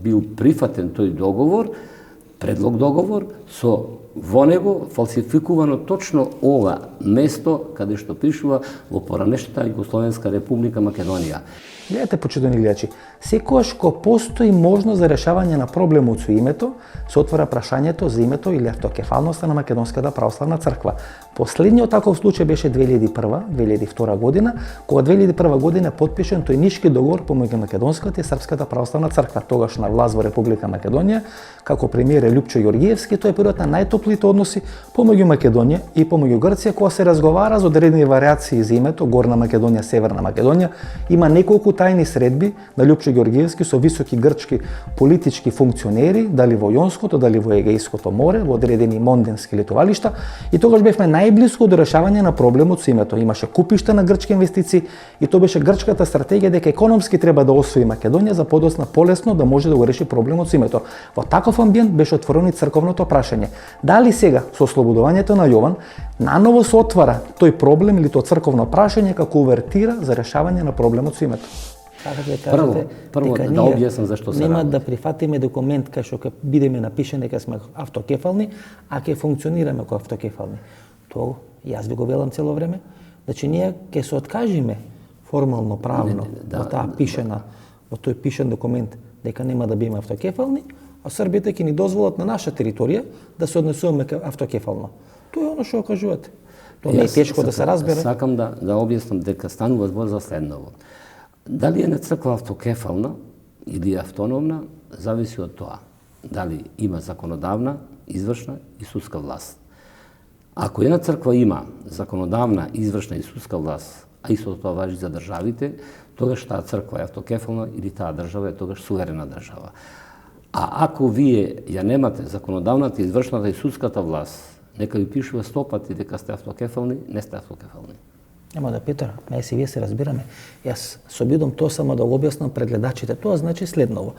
бил прифатен тој договор, предлог договор, со во него фалсификувано точно ова место каде што пишува во поранешната Југословенска Република Македонија. Гледате, почитувани гледачи, секогаш кога постои можност за решавање на проблемот со името, се отвора прашањето за името или автокефалноста на Македонската православна црква. Последниот таков случај беше 2001-2002 година, кога 2001 година потпишен тој Нишки договор помеѓу Македонската и Српската православна црква, тогаш на власт во Република Македонија, како премиер е Љупчо Ѓоргиевски. Тој е период на најтоплите односи помеѓу Македонија и помеѓу Грција, кога се разговара за одредени вариации за името Горна Македонија, Северна Македонија. Има неколку тајни средби на Лјупчо Ѓорѓиевски со високи грчки политички функционери, дали во Јонското, дали во Егејското море, во одредени монденски летувалишта, и тогаш бевме најблиску до решавање на проблемот со името. Имаше купишта на грчки инвестиции и тоа беше грчката стратегија дека економски треба да освои Македонија за подосна полесно да може да го реши проблемот со името. Во таков амбиент беше отворено и црковното прашање. Дали сега со ослободувањето на Јован наново се отвара тој проблем или тоа црковно прашање како увертира за решавање на проблемот со името? Прво да објаснам зашто се нема работи. да прифатиме документ кај што ќе бидеме напишени дека сме автокефални, а ќе функционираме како автокефални. Тоа јас ви го велам цело време. Значи ние ќе се откажиме формално правно во таа пишена, во тој пишен документ дека нема да биме автокефални, а Србите ќе ни дозволат на наша територија да се однесуваме автокефално. Тоа е оно што кажувате. Тоа не е тешко да се разбере. Сакам да објаснам дека станува збор за следново. Дали една црква автокефална или автономна, зависи од тоа. Дали има законодавна, извршна и судска власт. Ако една црква има законодавна, извршна и судска власт, а исто тоа важи за државите, тогаш таа црква е автокефална или таа држава е тогаш суверена држава. А ако вие ја немате законодавната, извршната и судската власт, нека ви пишува 100 пати дека сте автокефални, не сте автокефални. Нема да, Петар, си вие се разбираме. Јас се обидам тоа само да го објаснам пред гледачите. Тоа значи следново.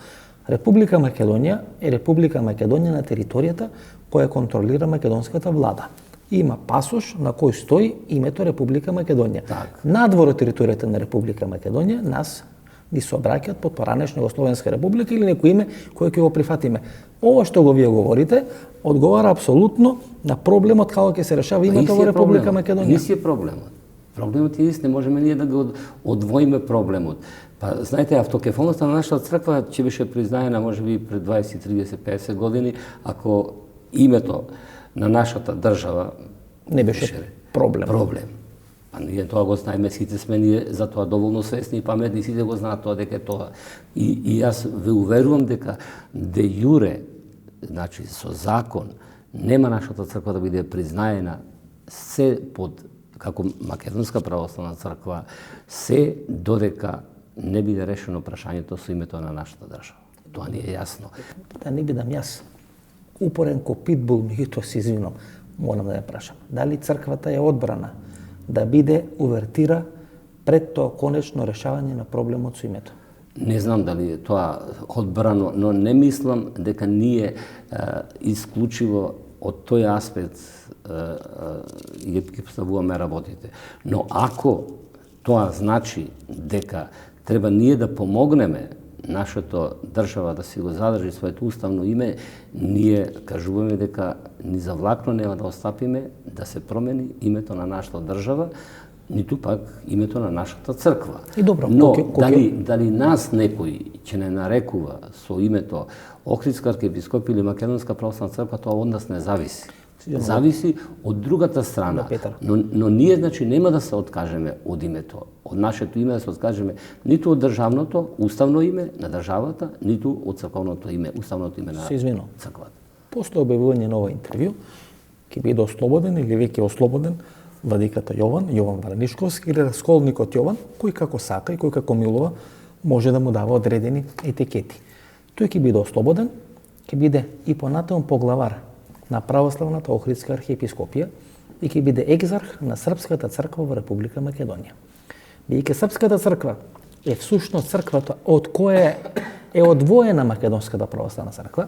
Република Македонија е Република Македонија на територијата која контролира македонската влада. Има пасош на кој стои името Република Македонија. Надвор од територијата на Република Македонија нас ни се обраќаат под поранешна Југословенска република или некој име кое ќе го прифатиме. Ова што го вие говорите одговара апсолутно на проблемот како ќе се решава името во Република Македонија. Иси е проблемот. Проблемот е ист, не можеме ние да го одвоиме проблемот. Па, знаете, автокефалноста на нашата црква ќе беше признаена можеби пред 20, 30, 50 години, ако името на нашата држава не беше проблем. Па ние тоа го знаеме, сите сме ние за тоа доволно свесни и паметни, сите го знаат тоа дека е тоа. И јас ве уверувам дека де јуре, значи со закон, нема нашата црква да биде признаена се под како Македонска православна црква, се додека не биде решено прашањето со името на нашата држава. Тоа ни е јасно. Да не бидам јас упорен ко питбул, меѓутоа се извинам, морам да ја прашам. Дали црквата е одбрана да биде увертира пред тоа конечно решавање на проблемот со името? Не знам дали е тоа одбрано, но не мислам дека ние исклучиво од тој аспект ги поставуваме работите. Но ако тоа значи дека треба ние да помогнеме нашата држава да си го задржи своето уставно име, ние кажуваме дека ни за влакно нема да остапиме да се промени името на нашата држава, ниту пак името на нашата црква. И добро, но дали нас некој ќе не нарекува со името Охридска архиепископија или Македонска православна црква, тоа од нас не зависи. Зависи од другата страна. Но ние, значи, нема да се откажеме од името, од нашето име да се откажеме ниту од државното, уставно име на државата, ниту од црковното име, уставното име на црквата. После објавување на ова интервју, ќе биде ослободен или веќе ослободен владиката Јован Вранишковски или расколникот Јован, кој како сака и кој како милува може да му дава одредени етикети. Тој ќе биде ослободен, ќе биде и понатаму поглавар на православната Охридска архиепископија и ќе биде екзарх на Српската црква во Република Македонија. Бидејќи Српската црква е всушност црквата од која е одвоена Македонската православна црква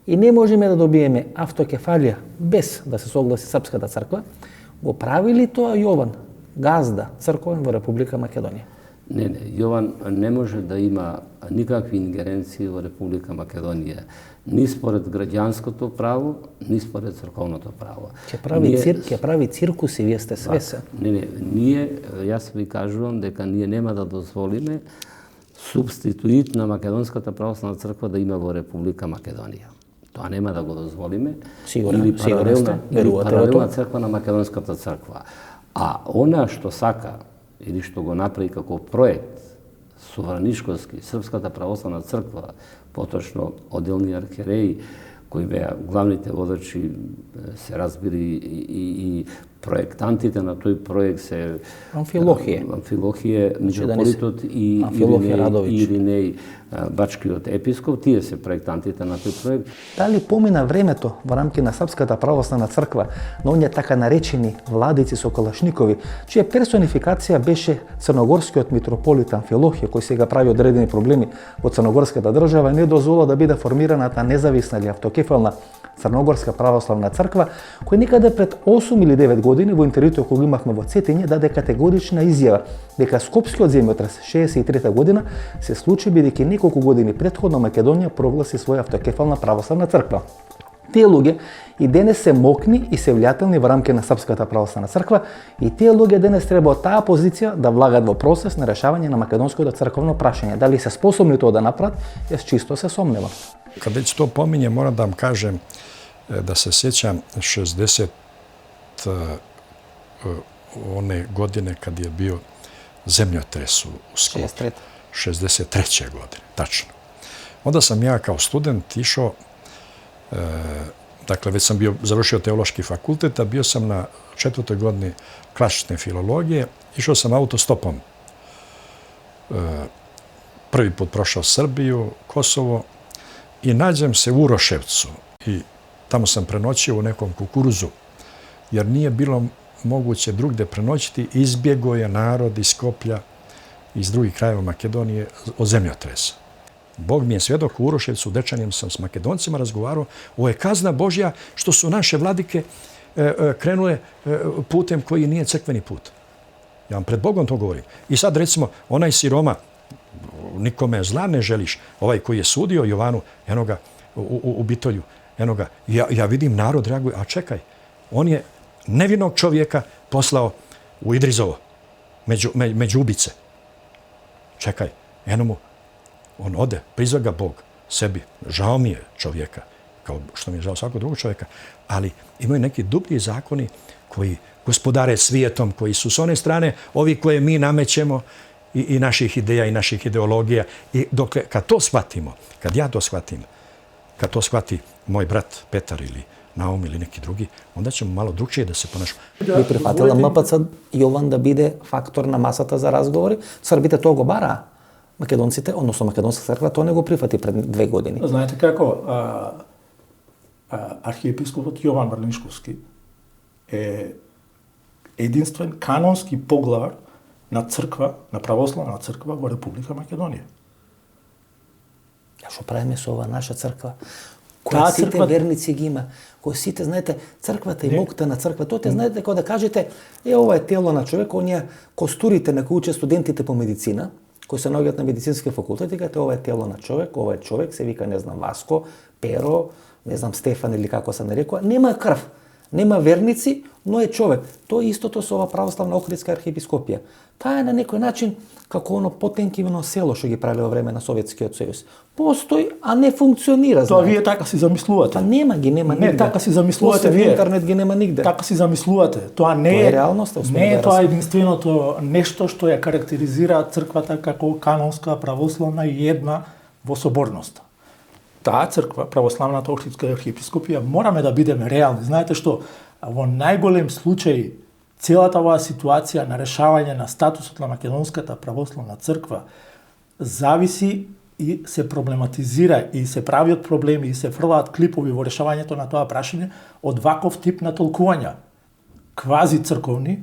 и не можеме да добиеме автокефалија без да се согласи Српската црква, го прави ли тоа Јован, газда црковен во Република Македонија? Не, Јован не може да има никакви ингеренции во Република Македонија, ни според граѓанското право, ни според црковното право. Ќе прави циркуси, вие сте свесен. Ние, јас ви кажувам дека ние нема да дозволиме субституит на Македонската православна црква да има во Република Македонија. Тоа нема да го дозволиме. Или паралелна црква на Македонската црква. А она што сака или што го направи како проект со Вранишковски, Српската православна црква, поточно одделни архиереи кои беа главните водачи, се разбери и проектантите на тој проект се Амфилохije, митрополитот и Иринеј бачкиот епископ, тие се проектантите на тој проект. Дали помина времето во рамки на Српската православна црква на оние така наречени владици со калашникови, чија персонификација беше црногорскиот митрополит Амфилохije, кој сега прави одредени проблеми во црногорската држава, не дозвола да биде формираната независна или автокефална Црногорска православна црква, кој некаде пред 8 или 9 години во интервјуто кој го имавме во Цетиње даде категорична изјава дека Скопскиот земјотрес 63 година се случи бидејќи неколку години претходно Македонија прогласи своја автокефална православна црква. Тие луѓе и денес се мокни и се влијателни во рамки на Српската православна црква и тие луѓе денес треба од таа позиција да влагат во процес на решавање на македонското црковно прашање. Дали се способни тоа да направат, јас чисто се сомневам. Kad već to pominje, moram da vam kažem da se sjećam 60 one godine kad je bio zemljotres u Skopju. 63. godine, tačno. Onda sam ja kao student išao, dakle već sam bio završio teološki fakultet, a bio sam na 4. godini klasične filologije, išao sam autostopom. Prvi put prošao Srbiju, Kosovo, i nađem se u Uroševcu i tamo sam prenoćio u nekom kukuruzu, jer nije bilo moguće drugde prenoćiti. Izbjegao je narod iz Skoplja, iz drugih krajeva Makedonije od zemljotresa. Bog mi je svjedok, u Uroševcu, u Dečanjem sam s Makedoncima razgovarao, ovo je kazna Božja što su naše vladike krenule putem koji nije crkveni put. Ja vam pred Bogom to govorim. I sad recimo, onaj siroma, nikome zla ne želiš, ovaj koji je sudio Jovanu, eno ga u Bitolju, eno ga, ja vidim narod reaguje, a čekaj, on je nevinog čovjeka poslao u Idrizovo, među ubice. Čekaj, eno mu, on ode, prizva ga Bog sebi, žao mi je čovjeka, kao što mi je žao svakog drugog čovjeka, ali imaju neki dublji zakoni koji gospodare svijetom, koji su s one strane, ovi koje mi namećemo, i naših ideja i naših ideologija. I dokle, kad to shvatimo, kad ja to shvatim, kad to shvati moj brat Petar ili Naum ili neki drugi, onda ćemo malo drugčije da se ponašamo. Би прифатила МПЦ Јован да биде фактор на масата за разговори? Србите тоа го бара. Македонците, односно Македонска црква, тоа не го прифати пред 2 години. Знаете како, архиепископот Јован Врнишковски е единствен канонски поглавар на црква, на православна црква во Република Македонија. А што правиме со ова наша црква? Која сите верници ги има? Кој сите, знаете, црквата и мокта на црква, тоа те знаете кога да кажете, ова е тело на човек, оние костурите на кои учат студентите по медицина, кои се наоѓаат на медицински факултет, и кажете ова е тело на човек, ова е човек, се вика не знам Васко, Перо, не знам Стефан или како се нарекува, нема крв. Нема верници, но е човек. Тоа е истото со ова православна Охридска архиепископија. Таа е на некој начин како оно Потемкивно село што ги правиле во време на Советскиот сојуз. Постои, а не функционира. Тоа вие така си замислувате. Па нема нигде. Не, така си замислувате вие. Интернет ги нема нигде. Така си замислувате. Тоа не е реалноста. Не е тоа единственото нешто што ја карактеризира црквата како канонска, православна и една во соборноста. Таа црква, православната Охридска архиепископија, мораме да бидеме реални. Знаете што, во најголем случај целата оваа ситуација на решавање на статусот на Македонската православна црква зависи и се проблематизира и се правиот проблеми и се фрлаат клипови во решавањето на тоа прашање од ваков тип на толкувања. Квази црковни,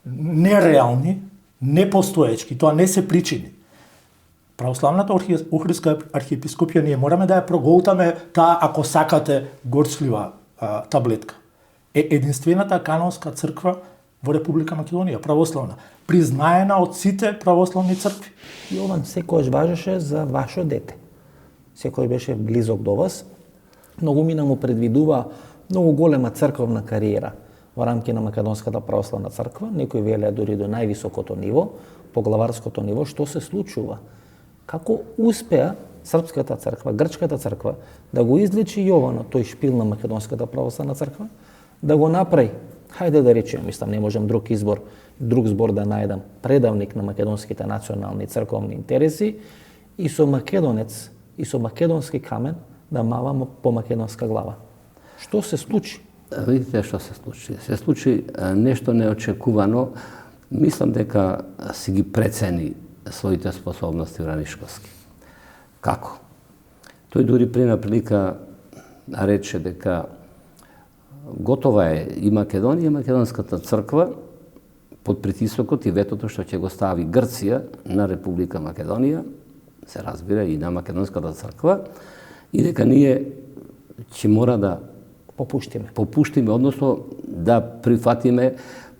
нереални, непостоечки, тоа не се причини. Православната Охридска архиепископија ние мораме да ја проголтаме таа, ако сакате, горчлива таблетка. Е единствената канонска црква во Република Македонија, православна, признаена од сите православни цркви. Јован секојаш важеше за ваше дете. Секој беше близок до вас. Многумина му предвидува многу голема црковна кариера во рамки на Македонската православна црква. Некои велеа дури до највисокото ниво, поглаварското ниво. Што се случува? Како успеа Српската црква, Грчката црква, да го излечи Јовано, тој шпил на Македонската православна црква, да го направи, хајде да речем, мислам, не можем друг збор да најдам, предавник на македонските национални црковни интереси и со македонец, и со македонски камен да мава по македонска глава. Што се случи? Видите што се случи. Се случи нешто неочекувано. Мислам дека си ги прецени своите способности Вранишковски. Како? Тој дури према прилика рече дека готова е и Македонија, и Македонската црква под притисокот и ветото што ќе го стави Грција на Република Македонија, се разбира и на Македонската црква, и дека ние ќе мора да попуштиме, односно да прифатиме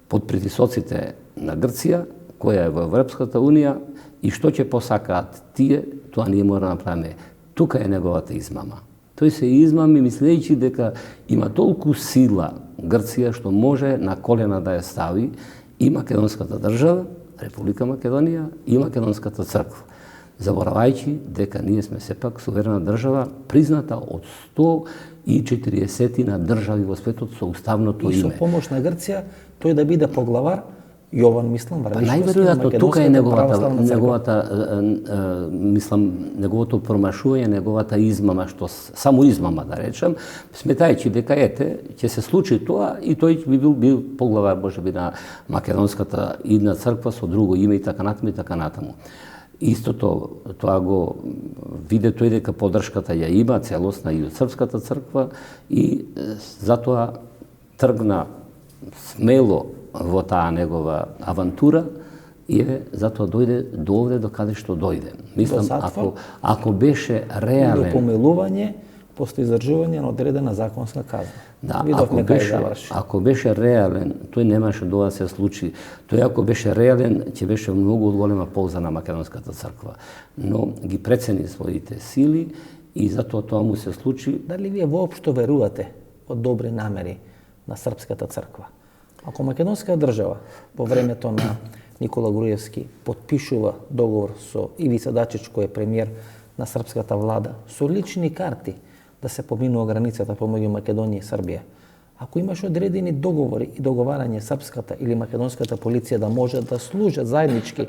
под притисоците на Грција, која е во Европската Унија, и што ќе посакаат тие, тоа ние мора да направиме. Тука е неговата измама. Тој се измами мислејќи дека има толку сила Грција што може на колена да ја стави и Македонската држава, Република Македонија, и Македонската црква. Заборавајќи дека ние сме сепак суверена држава, призната од 140 на држави во светот со уставното име. И со помош на Грција, тој да биде поглавар, Јован, мислам, Вранишковски на Македонската тука е неговото промашување, неговата измама, што само измама да речам, сметајќи дека ќе се случи тоа и тој би бил поглавар можеби на Македонската идна црква со друго име и така натаму. Истото тоа го виде тој дека поддршката ја има целосна и од Српската црква и затоа тргна смело во таа негова авантура и затоа дојде до овде до каде што дојде. Мислам, ако беше реален... До помилување, после издржување на одредена законска казна. Да, ако беше реален, тој немаше да се случи. Тој ако беше реален, ќе беше многу голема полза на Македонската црква. Но ги прецени своите сили и затоа тоа му се случи. Дали вие воопшто верувате од добри намери на Српската црква? Ако Македонска држава во времето на Никола Груевски подпишува договор со Ивица Дачич, кој е премиер на српската влада, со лични карти да се поминува границата помеѓу Македонија и Србија, ако имаш одредени договори и договарање српската или македонската полиција да можат да служат заеднички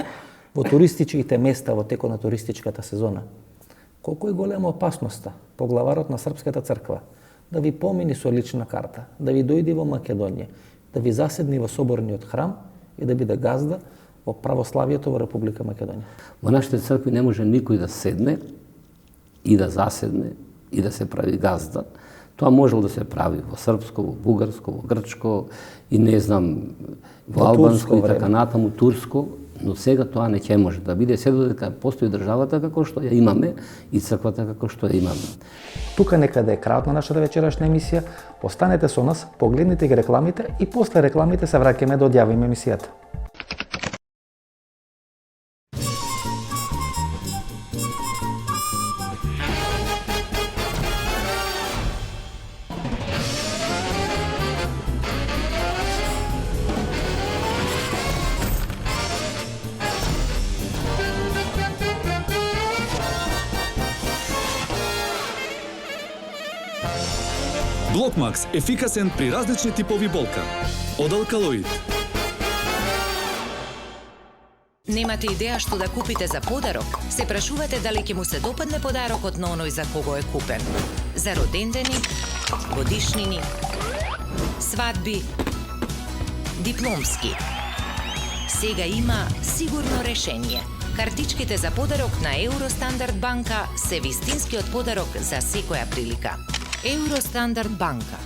во туристичките места во текот на туристичката сезона, колку е голема опасноста поглаварот на Српската црква да ви помини со лична карта, да ви дојде во Македонија, да ви заседни во соборниот храм и да биде газда во православието во Република Македонија. Во нашите цркви не може никој да седне и да заседне и да се прави газда. Тоа можело да се прави во српско, во бугарско, во грчко и не знам, во албанско и така натаму, турско, но сега тоа не ќе може да биде, се додека постои државата како што ја имаме и црквата како што ја имаме. Тука некаде е крајот на нашата вечерашна емисија. Останете со нас, погледнете ги рекламите и после рекламите се враќаме да одјавиме емисијата. Блокмакс – ефикасен при различни типови болка. Од Алкалоид. Немате идеја што да купите за подарок? Се прашувате дали ќе му се допадне подарокот на оној за кого е купен? За родендени, годишнини, свадби, дипломски. Сега има сигурно решение. Картичките за подарок на Евростандард банка се вистинскиот подарок за секоја прилика. Евростандард банка.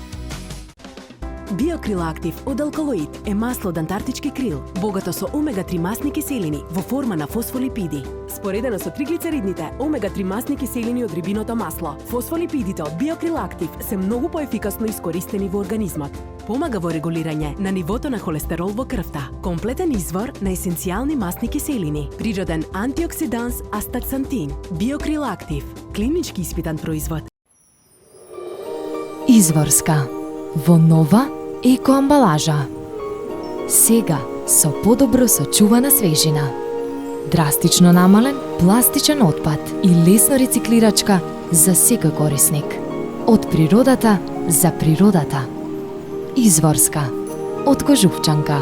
Биокрил Актив од Алкалоид е масло од антарктички крил, богато со омега-3 масни киселини во форма на фосфолипиди. Споредено со триглицеридните, омега-3 масни киселини од рибиното масло, фосфолипидите од Биокрил Актив се многу поефикасно искористени во организмот. Помага во регулирање на нивото на холестерол во крвта, комплетен извор на есенцијални масни киселини, природен антиоксиданс астаксантин. Биокрил Актив, клинички испитан производ. Изворска во нова екоамбалажа. Сега со подобро сочувана свежина. Драстично намален пластичен отпад и лесно рециклирачка за секој корисник. Од природата за природата. Изворска од Кожувчанка.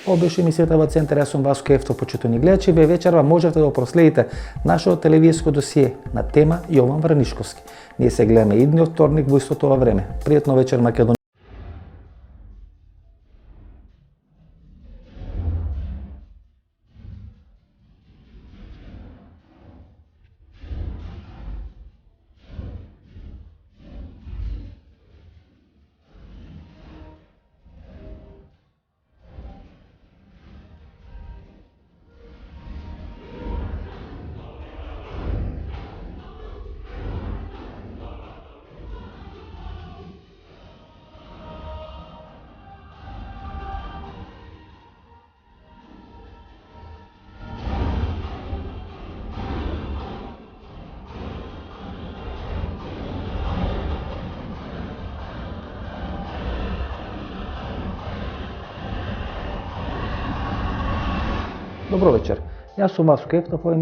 Ова беше емисијата во Центар, јас сум Васко Ефтов, почитувани гледачи. Ве вечерва можете да проследите нашето телевизиско досие на тема Јован Вранишковски. Ние се гледаме идниот вторник во истото ова време. Пријатно вечер, Македонија. Добро вечер. Јас сум Васко Ефтов, ова